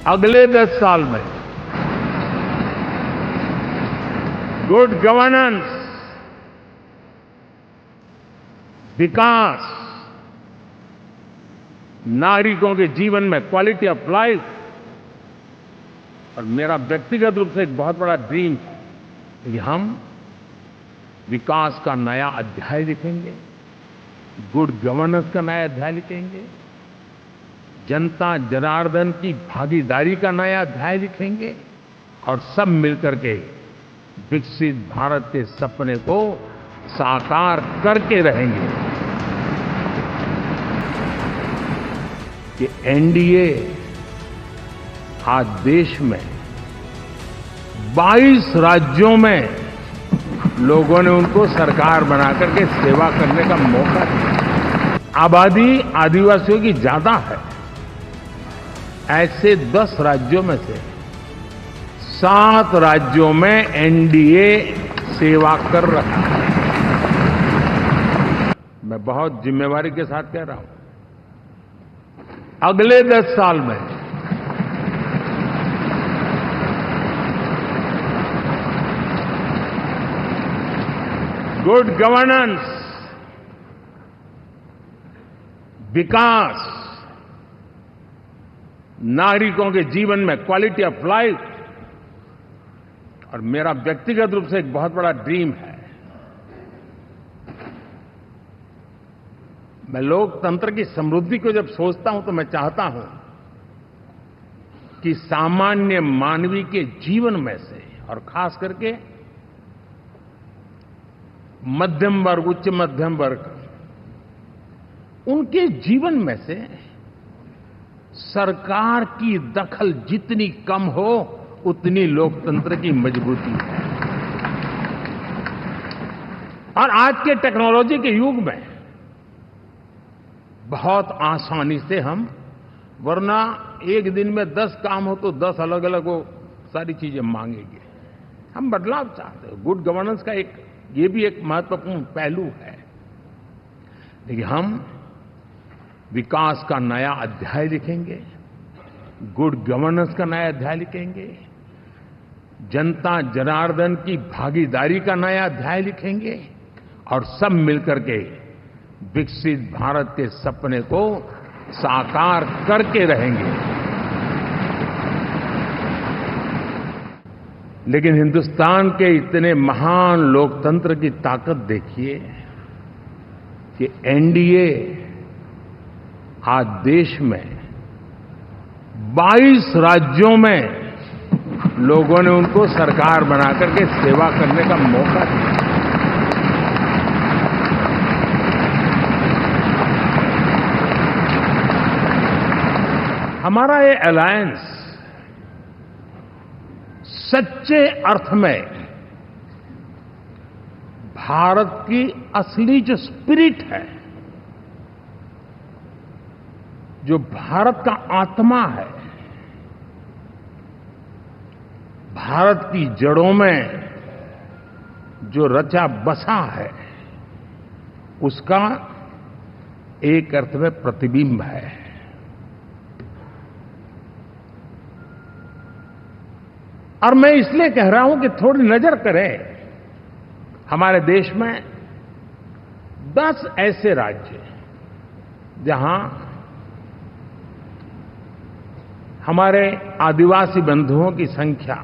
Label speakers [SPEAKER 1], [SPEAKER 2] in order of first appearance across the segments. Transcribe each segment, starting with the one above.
[SPEAKER 1] अगले 10 साल में गुड गवर्नेंस, विकास, नागरिकों के जीवन में क्वालिटी ऑफ लाइफ, और मेरा व्यक्तिगत रूप से एक बहुत बड़ा ड्रीम है कि हम विकास का नया अध्याय लिखेंगे, गुड गवर्नेंस का नया अध्याय लिखेंगे, जनता जनार्दन की भागीदारी का नया अध्याय लिखेंगे और सब मिलकर के विकसित भारत के सपने को साकार करके रहेंगे। कि एनडीए आज देश में 22 राज्यों में लोगों ने उनको सरकार बनाकर के सेवा करने का मौका दिया। आबादी आदिवासियों की ज्यादा है। ऐसे 10 राज्यों में से 7 राज्यों में एनडीए सेवा कर रहा है। मैं बहुत जिम्मेवारी के साथ कह रहा हूं, अगले 10 साल में गुड गवर्नेंस, विकास, नागरिकों के जीवन में क्वालिटी ऑफ लाइफ, और मेरा व्यक्तिगत रूप से एक बहुत बड़ा ड्रीम है, मैं लोकतंत्र की समृद्धि को जब सोचता हूं तो मैं चाहता हूं कि सामान्य मानवीय के जीवन में से, और खास करके मध्यम वर्ग, उच्च मध्यम वर्ग, उनके जीवन में से सरकार की दखल जितनी कम हो उतनी लोकतंत्र की मजबूती है। और आज के टेक्नोलॉजी के युग में बहुत आसानी से हम, वरना एक दिन में 10 काम हो तो 10 अलग अलग वो सारी चीजें मांगेंगे। हम बदलाव चाहते हैं। गुड गवर्नेंस का ये भी एक महत्वपूर्ण पहलू है। लेकिन हम विकास का नया अध्याय लिखेंगे, गुड गवर्नेंस का नया अध्याय लिखेंगे, जनता जनार्दन की भागीदारी का नया अध्याय लिखेंगे और सब मिलकर के विकसित भारत के सपने को साकार करके रहेंगे। लेकिन हिंदुस्तान के इतने महान लोकतंत्र की ताकत देखिए कि एनडीए आज देश में 22 राज्यों में लोगों ने उनको सरकार बनाकर के सेवा करने का मौका दिया। हमारा ये अलायंस सच्चे अर्थ में भारत की असली जो स्पिरिट है, जो भारत का आत्मा है, भारत की जड़ों में जो रचा बसा है, उसका एक अर्थ में प्रतिबिंब है। और मैं इसलिए कह रहा हूं कि थोड़ी नजर करें, हमारे देश में 10 ऐसे राज्य जहां हमारे आदिवासी बंधुओं की संख्या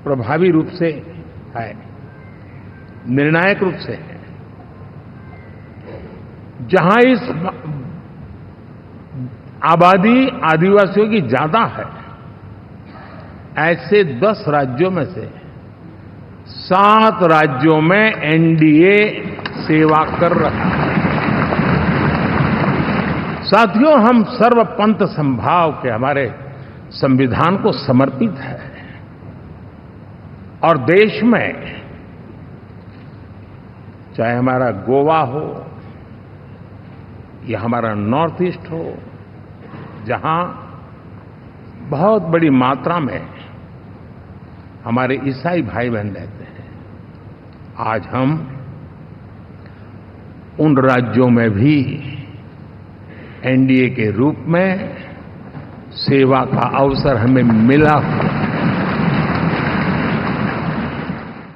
[SPEAKER 1] प्रभावी रूप से है, निर्णायक रूप से है, जहां इस आबादी आदिवासियों की ज्यादा है। ऐसे 10 राज्यों में से 7 राज्यों में एनडीए सेवा कर रहा है। साथियों, हम सर्वपंथ संभाव के हमारे संविधान को समर्पित है और देश में चाहे हमारा गोवा हो या हमारा नॉर्थ ईस्ट हो, जहां बहुत बड़ी मात्रा में हमारे ईसाई भाई बहन रहते हैं, आज हम उन राज्यों में भी एनडीए के रूप में सेवा का अवसर हमें मिला